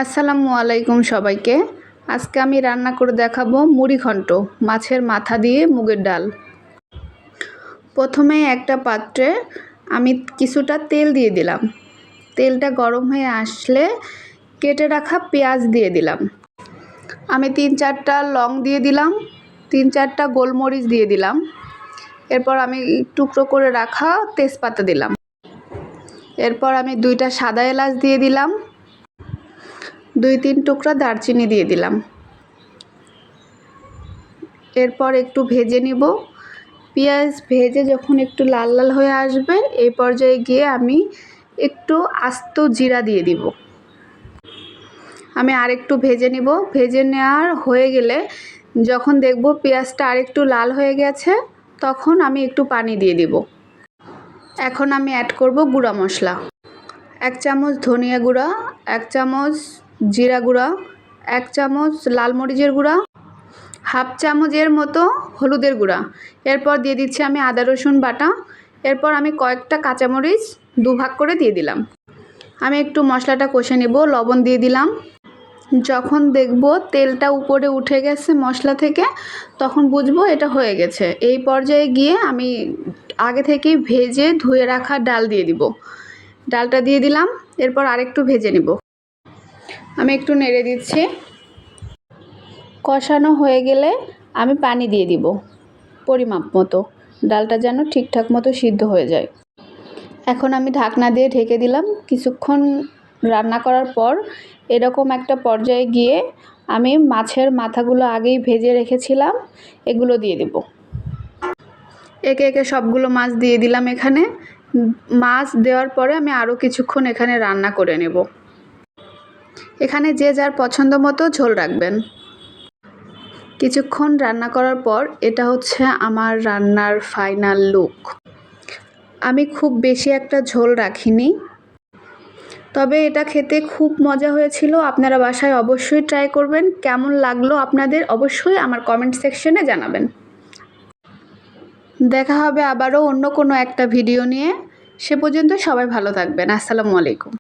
আসসালামু আলাইকুম সবাইকে। আজকে আমি রান্না করে দেখাবো মুড়ি ঘন্ট, মাছের মাথা দিয়ে মুগের ডাল। প্রথমে একটা পাত্রে আমি কিছুটা তেল দিয়ে দিলাম। তেলটা গরম হয়ে আসলে কেটে রাখা পেঁয়াজ দিয়ে দিলাম। আমি 3-4টা লং দিয়ে দিলাম, 3-4টা গোলমরিচ দিয়ে দিলাম। এরপর আমি টুকরো করে রাখা তেজপাতা দিলাম। এরপর আমি 2টা সাদা এলাচ দিয়ে দিলাম, 2-3 টুকরা দারচিনি দিয়ে দিলাম। এরপর একটু ভেজে নিব। পেঁয়াজ ভেজে যখন একটু লাল লাল হয়ে আসবে, এই পর্যায়ে গিয়ে আমি একটু আস্ত জিরা দিয়ে দিব। আমি আরেকটু ভেজে নিব। ভেজে নেওয়ার হয়ে গেলে যখন দেখব পেঁয়াজটা আরেকটু লাল হয়ে গেছে, তখন আমি একটু পানি দিয়ে দিব। এখন আমি অ্যাড করব গুঁড়া মশলা। 1 চামচ ধনিয়া গুঁড়া, 1 চামচ জিরা গুঁড়া, 1 চামচ লাল মরিচের গুঁড়া, 1/2 চামচের মতো হলুদের গুঁড়া। এরপর দিয়ে দিচ্ছি আমি আদা রসুন বাটা। এরপর আমি কয়েকটা কাঁচামরিচ 2 ভাগ করে দিয়ে দিলাম। আমি একটু মশলাটা কষে নেব। লবণ দিয়ে দিলাম। যখন দেখব তেলটা উপরে উঠে গেছে মশলা থেকে, তখন বুঝবো এটা হয়ে গেছে। এই পর্যায়ে গিয়ে আমি আগে থেকেই ভেজে ধুয়ে রাখা ডাল দিয়ে দিব। ডালটা দিয়ে দিলাম। এরপর আরেকটু ভেজে নেব। আমি একটু নেড়ে দিচ্ছি। কষানো হয়ে গেলে আমি পানি দিয়ে দিব পরিমাপ মতো, ডালটা যেন ঠিকঠাক মতো সিদ্ধ হয়ে যায়। এখন আমি ঢাকনা দিয়ে ঢেকে দিলাম। কিছুক্ষণ রান্না করার পর এরকম একটা পর্যায়ে গিয়ে আমি মাছের মাথাগুলো আগেই ভেজে রেখেছিলাম, এগুলো দিয়ে দেব। একে একে সবগুলো মাছ দিয়ে দিলাম। এখানে মাছ দেওয়ার পরে আমি আরও কিছুক্ষণ এখানে রান্না করে নেব। এখানে যে যার পছন্দ মতো ঝোল রাখবেন। কিছুক্ষণ রান্না করার পর এটা হচ্ছে আমার রান্নার ফাইনাল লুক। আমি খুব বেশি একটা ঝোল রাখিনি, তবে এটা খেতে খুব মজা হয়েছিল। আপনারা বাসায় অবশ্যই ট্রাই করবেন। কেমন লাগলো আপনাদের অবশ্যই আমার কমেন্ট সেকশনে জানাবেন। দেখা হবে আবারও অন্য কোনো একটা ভিডিও নিয়ে। সে পর্যন্ত সবাই ভালো থাকবেন। আসসালামু আলাইকুম।